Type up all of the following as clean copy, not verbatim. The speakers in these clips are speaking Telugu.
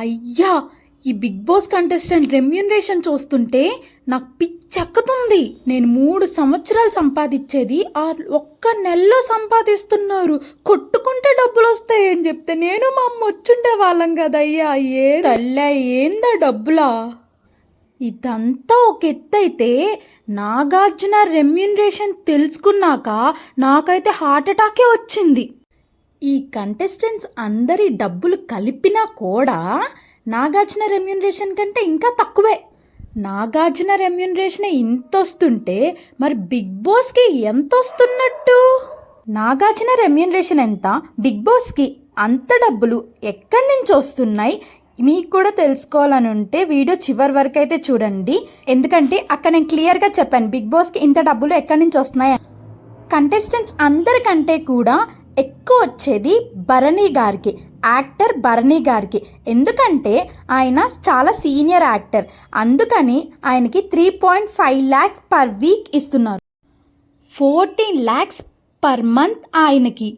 అయ్యా, ఈ బిగ్ బాస్ కంటెస్టెంట్ రెమ్యూనరేషన్ చూస్తుంటే నాకు పిచ్చెక్కుతుంది. నేను 3 సంవత్సరాలు సంపాదించేది ఒక్క నెలలో సంపాదిస్తున్నారు. కొట్టుకుంటే డబ్బులు వస్తాయని చెప్తే నేను మా అమ్మ వచ్చుండే వాళ్ళం కదయ్యా. తల్లే ఏందా డబ్బులా? ఇదంతా ఒక ఎత్తైతే నాగార్జున రెమ్యూనరేషన్ తెలుసుకున్నాక నాకైతే హార్ట్ అటాకే వచ్చింది. ఈ కంటెస్టెంట్స్ అందరి డబ్బులు కలిపినా కూడా నాగార్జున రెమ్యూనరేషన్ కంటే ఇంకా తక్కువే. నాగార్జున రెమ్యూనరేషన్ ఇంత వస్తుంటే మరి బిగ్ బాస్కి ఎంత వస్తున్నట్టు? నాగార్జున రెమ్యూనరేషన్ ఎంత, బిగ్ బాస్కి అంత డబ్బులు ఎక్కడి నుంచి వస్తున్నాయి మీకు కూడా తెలుసుకోవాలని ఉంటే వీడియో చివరి వరకు అయితే చూడండి. ఎందుకంటే అక్కడ నేను క్లియర్గా చెప్పాను బిగ్ బాస్కి ఇంత డబ్బులు ఎక్కడి నుంచి వస్తున్నాయి. కంటెస్టెంట్స్ అందరికంటే కూడా ఎక్కువ వచ్చేది భరణి గారికి, యాక్టర్ భరణి గారికి. ఎందుకంటే ఆయన చాలా సీనియర్ యాక్టర్, అందుకని ఆయనకి 3.5 lakhs పర్ వీక్ ఇస్తున్నారు. 14 lakhs పర్ మంత్ ఆయనకి.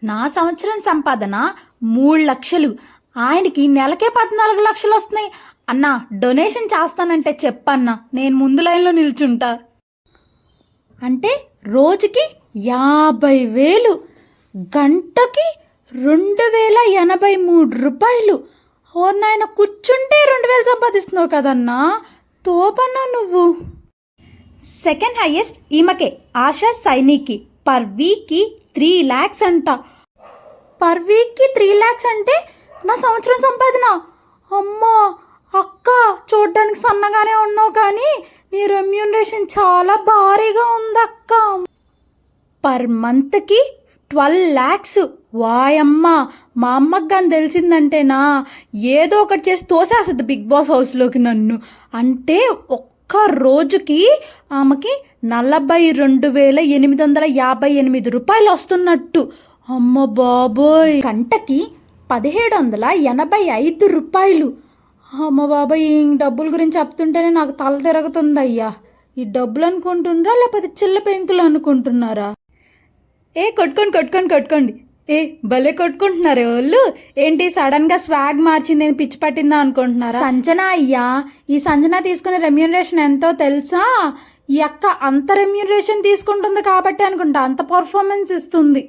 నా సంవత్సరం సంపాదన 3 లక్షలు, ఆయనకి నెలకే 14 లక్షలు వస్తున్నాయి. అన్న డొనేషన్ చేస్తానంటే చెప్పన్నా, నేను ముందు లైన్లో నిల్చుంటా. అంటే రోజుకి 50,000, గంటకి 2,083 రూపాయలు. ఓ నాయన, కూర్చుంటే 2,000 సంపాదిస్తున్నావు కదన్నా, తోపన్నా నువ్వు. సెకండ్ హైయెస్ట్ ఈమెకే, ఆశా సైనికి. పర్ వీక్కి 3 lakhs అంట. పర్ వీక్కి 3 lakhs అంటే నా సంవత్సరం సంపాదన. అమ్మా అక్క, చూడ్డానికి సన్నగానే ఉన్నావు కానీ నీ రెమ్యూనరేషన్ చాలా భారీగా ఉందక్క. పర్ మంత్కి 12 lakhs. వాయమ్మ, మా అమ్మకి కానీ తెలిసిందంటేనా ఏదో ఒకటి చేసి తోసేస్తుంది బిగ్ బాస్ హౌస్లోకి నన్ను. అంటే ఒక్క రోజుకి ఆమెకి 42,858 రూపాయలు వస్తున్నట్టు. అమ్మ బాబోయ్, గంటకి 1,785 రూపాయలు. అమ్మ బాబాయ్, ఈ డబ్బుల గురించి చెప్తుంటేనే నాకు తల తిరుగుతుందయ్యా. ఈ డబ్బులు అనుకుంటున్నారా లేకపోతే చిల్ల పెంకులు అనుకుంటున్నారా? కొట్టుకోండి. భలే కొట్టుకుంటున్నారే వాళ్ళు. ఏంటి సడన్గా స్వాగ్ మార్చింది, పిచ్చి పట్టిందా అనుకుంటున్నారా? సంజన అయ్యా, ఈ సంజన తీసుకునే రెమ్యూనరేషన్ ఎంతో తెలుసా? ఈ అక్క అంత రెమ్యూనరేషన్ తీసుకుంటుంది కాబట్టి అనుకుంటా అంత పర్ఫార్మెన్స్ ఇస్తుంది.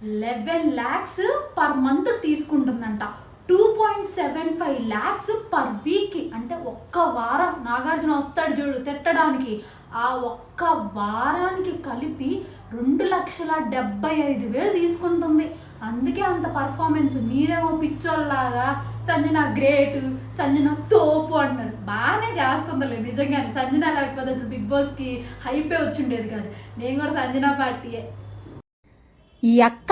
11 lakhs పర్ మంత్ తీసుకుంటుందంట. 2.75 lakhs పర్ వీక్కి. అంటే ఒక్క వారం నాగార్జున వస్తాడు చూడు తిట్టడానికి, ఆ ఒక్క వారానికి కలిపి 2,75,000 తీసుకుంటుంది. అందుకే అంత పర్ఫార్మెన్స్. మీరేమో పిచ్చోళ్ళలాగా సంజన గ్రేట్, సంజన తోపు అంటున్నారు. బాగానే చేస్తుందిలే నిజంగానే. సంజన లేకపోతే అసలు బిగ్ బాస్కి హైపే వచ్చిండేది కాదు. నేను కూడా సంజన పార్టీయే. ఈ అక్క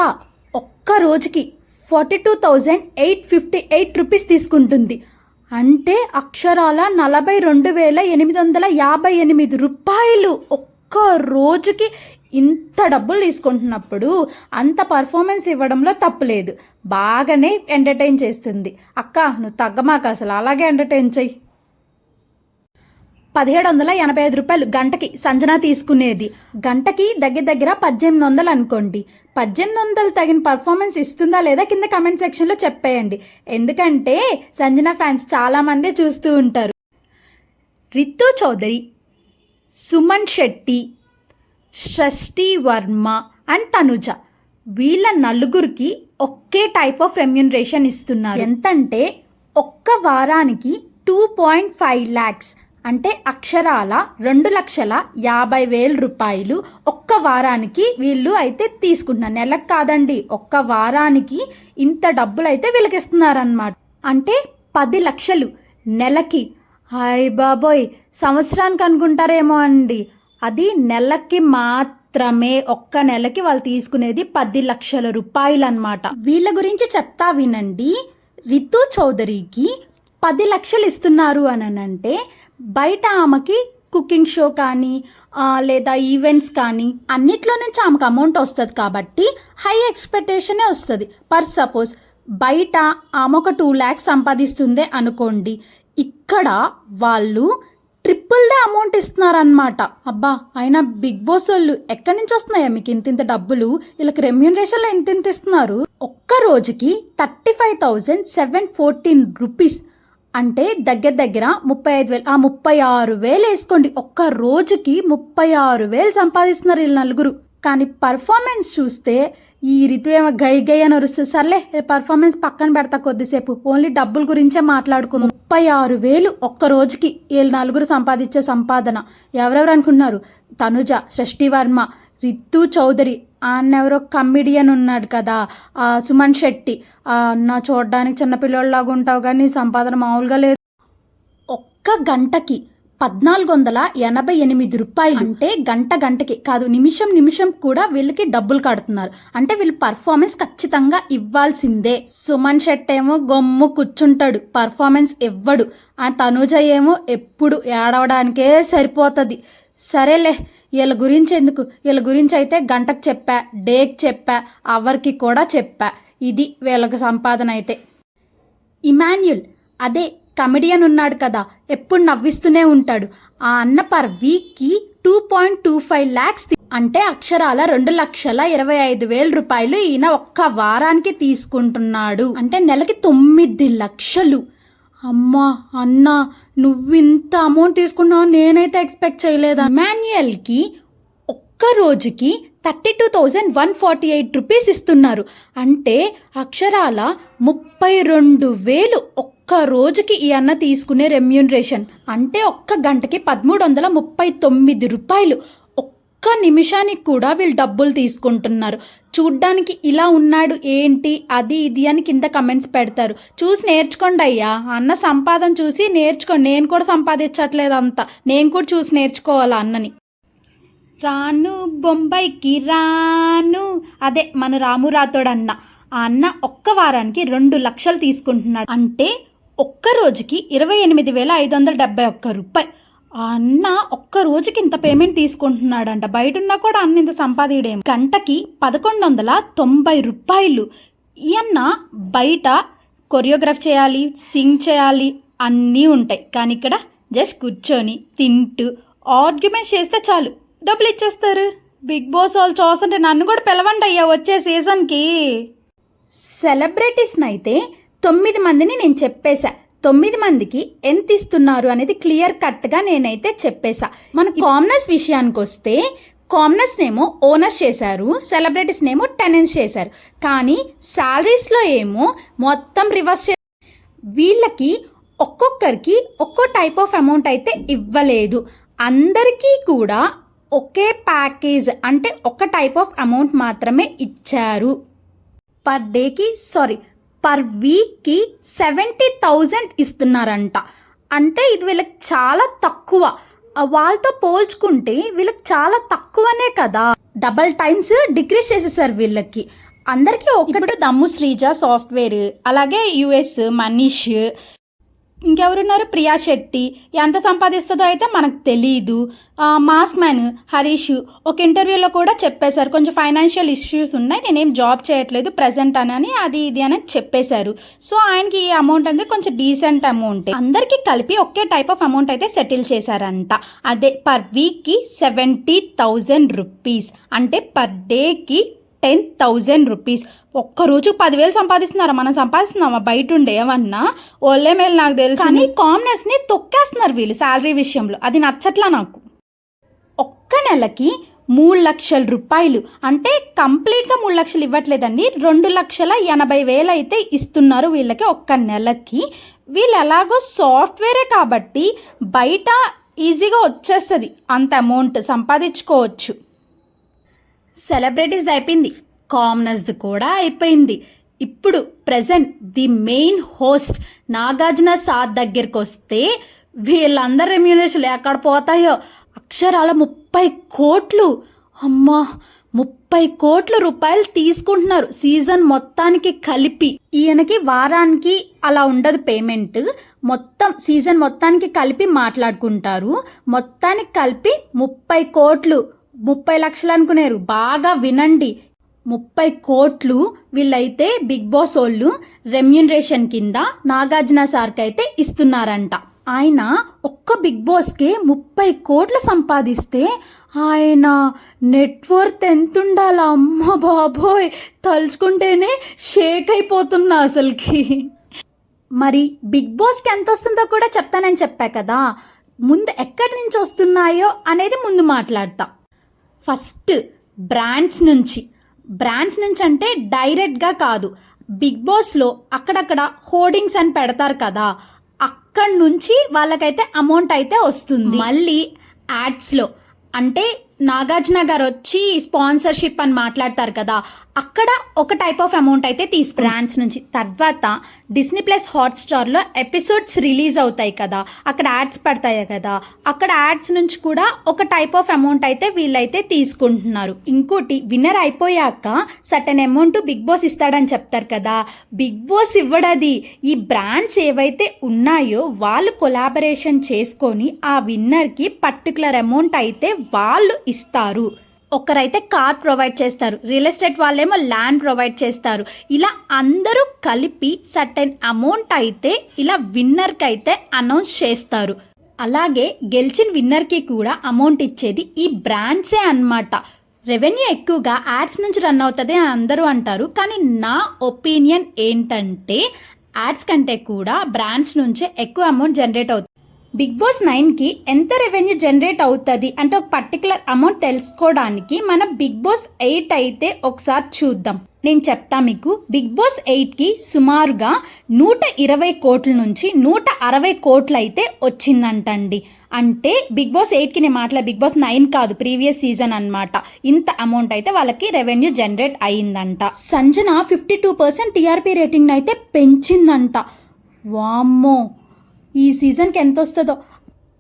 ఒక్క రోజుకి 42,858 రూపీస్ తీసుకుంటుంది. అంటే అక్షరాల 42,858 రూపాయలు. ఒక్క రోజుకి ఇంత డబ్బులు తీసుకుంటున్నప్పుడు అంత పర్ఫార్మెన్స్ ఇవ్వడంలో తప్పులేదు. బాగానే ఎంటర్టైన్ చేస్తుంది. అక్క నువ్వు తగ్గమాక, అసలు అలాగే ఎంటర్టైన్ చెయ్యి. 1,785 రూపాయలు గంటకి సంజన తీసుకునేది. గంటకి దగ్గర 1,800 అనుకోండి. 1,800 తగిన పర్ఫార్మెన్స్ ఇస్తుందా లేదా కింద కమెంట్ సెక్షన్లో చెప్పేయండి. ఎందుకంటే సంజన ఫ్యాన్స్ చాలామంది చూస్తూ ఉంటారు. రితు చౌదరి, సుమన్ శెట్టి, సృష్టి వర్మ అండ్ తనుజ, వీళ్ళ నలుగురికి ఒకే టైప్ ఆఫ్ రెమ్యూనరేషన్ ఇస్తున్నారు. ఎంతంటే ఒక్క వారానికి 2.5 lakhs. అంటే అక్షరాల 2,50,000 రూపాయలు ఒక్క వారానికి వీళ్ళు అయితే తీసుకుంటున్నారు. నెలకు కాదండి, ఒక్క వారానికి ఇంత డబ్బులు అయితే వీళ్ళకి ఇస్తున్నారన్నమాట. అంటే 10 లక్షలు నెలకి. హాయ్ బాబోయ్, సంవత్సరానికి అనుకుంటారేమో అండి, అది నెలకి మాత్రమే. ఒక్క నెలకి వాళ్ళు తీసుకునేది 10 లక్షల రూపాయలు అన్నమాట. వీళ్ళ గురించి చెప్తా వినండి. రితు చౌదరికి 10 లక్షలు ఇస్తున్నారు అని అంటే బయట ఆమెకి కుకింగ్ షో కానీ లేదా ఈవెంట్స్ కానీ అన్నిట్లో నుంచి ఆమెకు అమౌంట్ వస్తుంది కాబట్టి హై ఎక్స్పెక్టేషనే వస్తుంది. పర్ సపోజ్ బయట ఆమె ఒక 2 lakhs సంపాదిస్తుంది అనుకోండి, ఇక్కడ వాళ్ళు ట్రిపుల్ లక్షల్లో అమౌంట్ ఇస్తున్నారనమాట. అబ్బా, అయినా బిగ్ బాస్ వాళ్ళు ఎక్కడి నుంచి వస్తున్నాయా మీకు ఇంత డబ్బులు? వీళ్ళకి రెమ్యూనరేషన్లో ఇంత ఇస్తున్నారు. ఒక్క రోజుకి 35,714 రూపీస్, అంటే దగ్గర 35,000, 36,000 వేసుకోండి. ఒక్క రోజుకి 36,000 సంపాదిస్తున్నారు వీళ్ళు నలుగురు. కానీ పర్ఫార్మెన్స్ చూస్తే ఈ రితు ఏమో గై అని అరుస్తుంది. సర్లే, పర్ఫార్మెన్స్ పక్కన పెడతా కొద్దిసేపు, ఓన్లీ డబ్బుల గురించే మాట్లాడుకుందాం. 36,000 ఒక్క రోజుకి వీళ్ళు నలుగురు సంపాదించే సంపాదన. ఎవరెవరు అనుకుంటున్నారు? తనుజ, సృష్టి వర్మ, రితు చౌదరి, ఎవరో కమిడియన్ ఉన్నాడు కదా, సుమన్ శెట్టి. నా చూడడానికి చిన్నపిల్లలాగా ఉంటావు కానీ సంపాదన మామూలుగా లేదు. ఒక్క గంటకి 1,488 రూపాయలు, అంటే గంటకి కాదు, నిమిషం కూడా వీళ్ళకి డబ్బులు కడుతున్నారు. అంటే వీళ్ళు పర్ఫార్మెన్స్ ఖచ్చితంగా ఇవ్వాల్సిందే. సుమన్ శెట్టి ఏమో గొమ్ము కూర్చుంటాడు, పర్ఫార్మెన్స్ ఇవ్వడు. ఆ తనుజ ఏమో ఎప్పుడు ఏడవడానికే సరిపోతుంది. సరేలే, వీళ్ళ గురించి ఎందుకు, వీళ్ళ గురించి అయితే గంటకు చెప్పా, డేకి చెప్పా, అవర్కి కూడా చెప్పా. ఇది వీళ్ళకి సంపాదన అయితే. ఇమాన్యుల్, అదే కమెడియన్ ఉన్నాడు కదా, ఎప్పుడు నవ్విస్తూనే ఉంటాడు. ఆ అన్న పర్ వీక్కి 2.25 lakhs, అంటే అక్షరాల 2,25,000 రూపాయలు ఈయన ఒక్క వారానికి తీసుకుంటున్నాడు. అంటే నెలకి 9 లక్షలు. అమ్మా అన్న, నువ్వు ఇంత అమౌంట్ తీసుకున్నావు నేనైతే ఎక్స్పెక్ట్ చేయలేదు. మాన్యుయల్కి ఒక్క రోజుకి 32,148 రూపీస్ ఇస్తున్నారు. అంటే అక్షరాల 32,000 ఒక్క రోజుకి ఈ అన్న తీసుకునే రెమ్యూనరేషన్. అంటే ఒక్క గంటకి 1,339 రూపాయలు. ఒక్క నిమిషానికి కూడా వీళ్ళు డబ్బులు తీసుకుంటున్నారు. చూడ్డానికి ఇలా ఉన్నాడు ఏంటి అది ఇది అని కింద కమెంట్స్ పెడతారు. చూసి నేర్చుకోండి అయ్యా, అన్న సంపాదన చూసి నేర్చుకోండి. నేను కూడా సంపాదించట్లేదు అంతా, నేను కూడా చూసి నేర్చుకోవాలి అన్నని. రాను బొంబాయికి రాను, అదే మన రాము రాథోడ్ అన్న. ఆ అన్న ఒక్క వారానికి 2 లక్షలు తీసుకుంటున్నాడు. అంటే ఒక్క రోజుకి 28,571 రూపాయలు. ఆ అన్న ఒక్క రోజుకి ఇంత పేమెంట్ తీసుకుంటున్నాడంట. బయట ఉన్నా కూడా అన్న ఇంత సంపాదీయడేం. గంటకి 1,190 రూపాయలు. ఈ అన్న బయట కొరియోగ్రాఫ్ చేయాలి, సింగ్ చేయాలి, అన్నీ ఉంటాయి. కానీ ఇక్కడ జస్ట్ కూర్చొని తింటూ ఆర్గ్యుమెంట్స్ చేస్తే చాలు, డబ్బులు ఇచ్చేస్తారు. బిగ్ బాస్ వాళ్ళు చూస్తుంటే నన్ను కూడా పిలవండి అయ్యా వచ్చే సీజన్కి. సెలబ్రిటీస్ని అయితే 9 మందిని నేను చెప్పేశా. 9 మందికి ఎంత ఇస్తున్నారు అనేది క్లియర్ కట్గా నేనైతే చెప్పేశా. మన కామనర్స్ విషయానికి వస్తే, కామనర్స్ నేమో ఓనర్స్ చేశారు, సెలబ్రిటీస్ నేమో టెనెంట్స్ చేశారు. కానీ శాలరీస్లో ఏమో మొత్తం రివర్స్ చేశారు. వీళ్ళకి ఒక్కొక్కరికి ఒక్కో టైప్ ఆఫ్ అమౌంట్ అయితే ఇవ్వలేదు. అందరికీ కూడా ఒకే ప్యాకేజ్, అంటే ఒక టైప్ ఆఫ్ అమౌంట్ మాత్రమే ఇచ్చారు. పర్ వీక్కి 70,000 ఇస్తున్నారంట. అంటే ఇది వీళ్ళకి చాలా తక్కువ. వాళ్ళతో పోల్చుకుంటే వీళ్ళకి చాలా తక్కువనే కదా. డబల్ టైమ్స్ డిక్రీస్ చేసేసారు వీళ్ళకి. అందరికీ ఒకటి దమ్ము శ్రీజ సాఫ్ట్వేర్, అలాగే యుఎస్ మనీష్, ఇంకెవరున్నారు ప్రియా శెట్టి. ఎంత సంపాదిస్తుందో అయితే మనకు తెలీదు. మాస్క్ మ్యాన్ హరీష్ ఒక ఇంటర్వ్యూలో కూడా చెప్పేశారు, కొంచెం ఫైనాన్షియల్ ఇష్యూస్ ఉన్నాయి, నేనేం జాబ్ చేయట్లేదు ప్రజెంట్ అని అది ఇది అని చెప్పేశారు. సో ఆయనకి ఈ అమౌంట్ అనేది కొంచెం డీసెంట్ అమౌంట్. అందరికీ కలిపి ఒకే టైప్ ఆఫ్ అమౌంట్ అయితే సెటిల్ చేశారంట. అదే పర్ వీక్కి 70,000 రూపీస్, అంటే పర్ డేకి 10,000 రూపీస్. ఒక్కరోజు 10,000 సంపాదిస్తున్నారా? మనం సంపాదిస్తున్నామా బయట ఉండే ఏమన్నా? ఓళ్ళే మేలు నాకు తెలుసు. కానీ కామనర్స్ని తొక్కేస్తున్నారు వీళ్ళు శాలరీ విషయంలో. అది నచ్చట్లా నాకు. ఒక్క నెలకి 3 లక్షల రూపాయలు, అంటే కంప్లీట్గా 3 లక్షలు ఇవ్వట్లేదండి, 2,80,000 అయితే ఇస్తున్నారు వీళ్ళకి ఒక్క నెలకి. వీళ్ళు ఎలాగో సాఫ్ట్వేరే కాబట్టి బయట ఈజీగా వచ్చేస్తుంది, అంత అమౌంట్ సంపాదించుకోవచ్చు. సెలబ్రిటీస్ది అయిపోయింది, కామనర్స్ది కూడా అయిపోయింది. ఇప్పుడు present the main host Nagarjuna sir దగ్గరికి వస్తే వీళ్ళందరి రెమ్యూనరేషన్లు ఎక్కడ పోతాయో. అక్షరాల 30 కోట్లు. అమ్మా, 30 కోట్ల రూపాయలు తీసుకుంటున్నారు సీజన్ మొత్తానికి కలిపి. ఈయనకి వారానికి అలా ఉండదు పేమెంట్, మొత్తం సీజన్ మొత్తానికి కలిపి మాట్లాడుకుంటారు. మొత్తానికి కలిపి 30 కోట్లు. 30 లక్షలు అనుకునేరు, బాగా వినండి, 30 కోట్లు వీళ్ళైతే బిగ్ బాస్ వాళ్ళు రెమ్యూనరేషన్ కింద నాగార్జున సార్కి అయితే ఇస్తున్నారంట. ఆయన ఒక్క బిగ్ బాస్కి 30 కోట్లు సంపాదిస్తే ఆయన నెట్వర్త్ ఎంత ఉండాలా? అమ్మ బాబోయ్, తలుచుకుంటేనే షేక్ అయిపోతున్నా అసలుకి. మరి బిగ్ బాస్కి ఎంత వస్తుందో కూడా చెప్తానని చెప్పా కదా. ముందు ఎక్కడి నుంచి వస్తున్నాయో అనేది ముందు మాట్లాడతా. ఫస్ట్ బ్రాండ్స్ నుంచి అంటే డైరెక్ట్గా కాదు, బిగ్ బాస్లో అక్కడక్కడ హోర్డింగ్స్ అని పెడతారు కదా, అక్కడి నుంచి వాళ్ళకైతే అమౌంట్ అయితే వస్తుంది. మళ్ళీ యాడ్స్లో అంటే నాగార్జున గారు వచ్చి స్పాన్సర్షిప్ అని మాట్లాడతారు కదా, అక్కడ ఒక టైప్ ఆఫ్ అమౌంట్ అయితే బ్రాండ్స్ నుంచి. తర్వాత డిస్నీ ప్లస్ హాట్స్టార్లో ఎపిసోడ్స్ రిలీజ్ అవుతాయి కదా, అక్కడ యాడ్స్ పడతాయి కదా, అక్కడ యాడ్స్ నుంచి కూడా ఒక టైప్ ఆఫ్ అమౌంట్ అయితే వీళ్ళైతే తీసుకుంటున్నారు. ఇంకోటి, విన్నర్ అయిపోయాక సర్టెన్ అమౌంట్ బిగ్ బాస్ ఇస్తాడని చెప్తారు కదా, బిగ్ బాస్ ఇవ్వడది. ఈ బ్రాండ్స్ ఏవైతే ఉన్నాయో వాళ్ళు కొలాబరేషన్ చేసుకొని ఆ విన్నర్కి పర్టికులర్ అమౌంట్ అయితే వాళ్ళు ఇస్తారు. ఒకరైతే కార్ ప్రొవైడ్ చేస్తారు, రియల్ ఎస్టేట్ వాళ్ళేమో ల్యాండ్ ప్రొవైడ్ చేస్తారు. ఇలా అందరూ కలిపి సర్టెన్ అమౌంట్ అయితే ఇలా విన్నర్కి అయితే అనౌన్స్ చేస్తారు. అలాగే గెలిచిన విన్నర్కి కూడా అమౌంట్ ఇచ్చేది ఈ బ్రాండ్సే అన్నమాట. రెవెన్యూ ఎక్కువగా యాడ్స్ నుంచి రన్ అవుతుంది అని అందరూ అంటారు, కానీ నా ఒపీనియన్ ఏంటంటే యాడ్స్ కంటే కూడా బ్రాండ్స్ నుంచే ఎక్కువ అమౌంట్ జనరేట్ అవుతుంది. బిగ్ బాస్ 9కి ఎంత రెవెన్యూ జనరేట్ అవుతుంది అంటే ఒక పర్టికులర్ అమౌంట్ తెలుసుకోవడానికి మన బిగ్ బాస్ 8 అయితే ఒకసారి చూద్దాం. నేను చెప్తా మీకు. బిగ్ బాస్ 8కి సుమారుగా 120 కోట్ల నుంచి 160 కోట్లు అయితే వచ్చిందంటండి. అంటే బిగ్ బాస్ 8కి నేను మాట్లాడే బిగ్ బాస్ 9 కాదు, ప్రీవియస్ సీజన్ అన్నమాట. ఇంత అమౌంట్ అయితే వాళ్ళకి రెవెన్యూ జనరేట్ అయిందంట. సంజన 52% టీఆర్పీ రేటింగ్ అయితే పెంచిందంట. వామ్మో, ఈ సీజన్కి ఎంత వస్తుందో.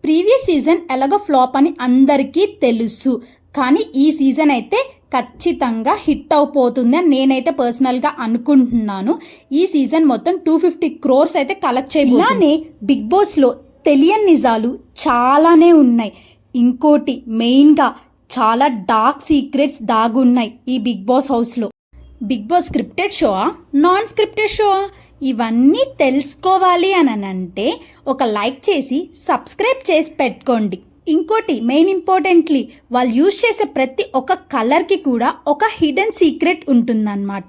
ప్రీవియస్ సీజన్ ఎలాగో ఫ్లాప్ అని అందరికీ తెలుసు, కానీ ఈ సీజన్ అయితే ఖచ్చితంగా హిట్ అయిపోతుంది అని నేనైతే పర్సనల్గా అనుకుంటున్నాను. ఈ సీజన్ మొత్తం 250 crores అయితే కలెక్ట్ చేయాలి. ఇలానే బిగ్ బాస్లో తెలియని నిజాలు చాలానే ఉన్నాయి. ఇంకోటి, మెయిన్గా చాలా డార్క్ సీక్రెట్స్ దాగున్నాయి ఈ బిగ్ బాస్ హౌస్లో. బిగ్ బాస్ స్క్రిప్టెడ్ షోవా, నాన్ స్క్రిప్టెడ్ షోవా, ఇవన్నీ తెలుసుకోవాలి అని అంటే ఒక లైక్ చేసి సబ్స్క్రైబ్ చేసి పెట్టుకోండి. ఇంకోటి, మెయిన్ ఇంపార్టెంట్లీ, వాళ్ళు యూజ్ చేసే ప్రతి ఒక్క కలర్కి కూడా ఒక హిడెన్ సీక్రెట్ ఉంటుందన్నమాట.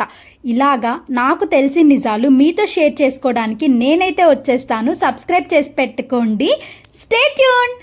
ఇలాగా నాకు తెలిసిన నిజాలు మీతో షేర్ చేసుకోవడానికి నేనైతే వచ్చేస్తాను. సబ్స్క్రైబ్ చేసి పెట్టుకోండి. Stay tune.